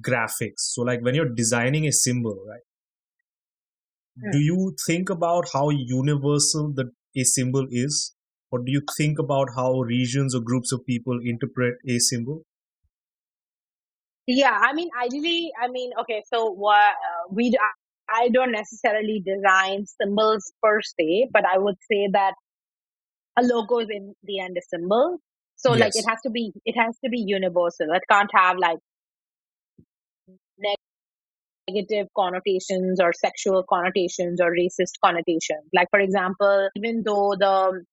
graphics. So like when you're designing a symbol, right? Hmm. Do you think about how universal a symbol is? Or do you think about how regions or groups of people interpret a symbol? Yeah, I mean, ideally, okay, so I don't necessarily design symbols per se, but I would say that a logo is in the end a symbol. So like Yes. it has to be universal. It can't have like negative connotations or sexual connotations or racist connotations. Like for example, even though the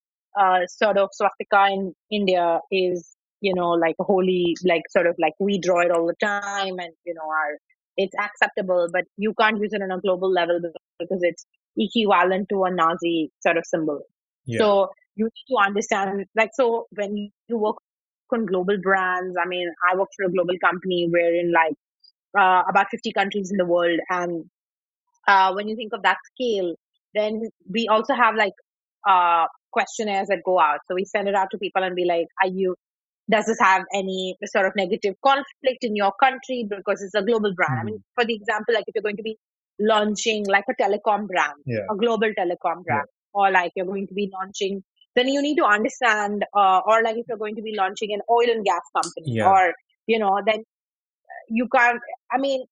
sort of swastika in India is, like a holy, like sort of like we draw it all the time, and it's acceptable, but you can't use it on a global level because it's equivalent to a Nazi sort of symbol. Yeah. So you need to understand, like, so when you work on global brands, I mean, I work for a global company wherein like about 50 countries in the world. And when you think of that scale, then we also have like questionnaires that go out. So we send it out to people and be like, does this have any sort of negative conflict in your country? Because it's a global brand. I mean, Mhm. for the example, like if you're going to be launching like a telecom brand, Yeah. a global telecom Yeah. brand, or like you're going to be launching, then you need to understand, or like if you're going to be launching an oil and gas company, Yeah. or, then you can't, I mean,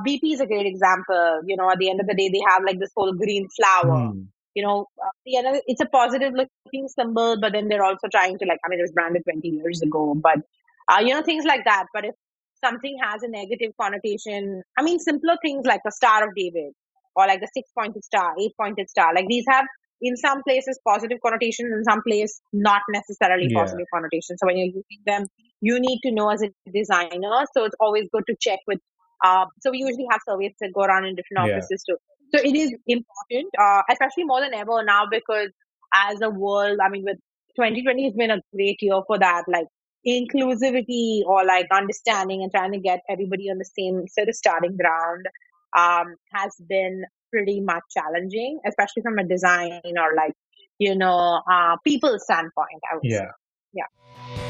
BP is a great example. At the end of the day, they have like this whole green flower. Hmm. It's a positive looking symbol, but then they're also trying to, like, I mean, it was branded 20 years ago, but, things like that. But if something has a negative connotation, I mean, simpler things like a Star of David or like a 6-pointed star, 8-pointed star, like these have in some places positive connotations, in some places not necessarily Yeah. positive connotations. So when you're using them, you need to know as a designer. So it's always good to check with. So we usually have surveys that go around in different Yeah. offices too. So it is important, especially more than ever now, because as a world, I mean, with 2020 has been a great year for that, like inclusivity or like understanding and trying to get everybody on the same sort of starting ground has been pretty much challenging, especially from a design or like, people standpoint, I would say. Yeah. Yeah.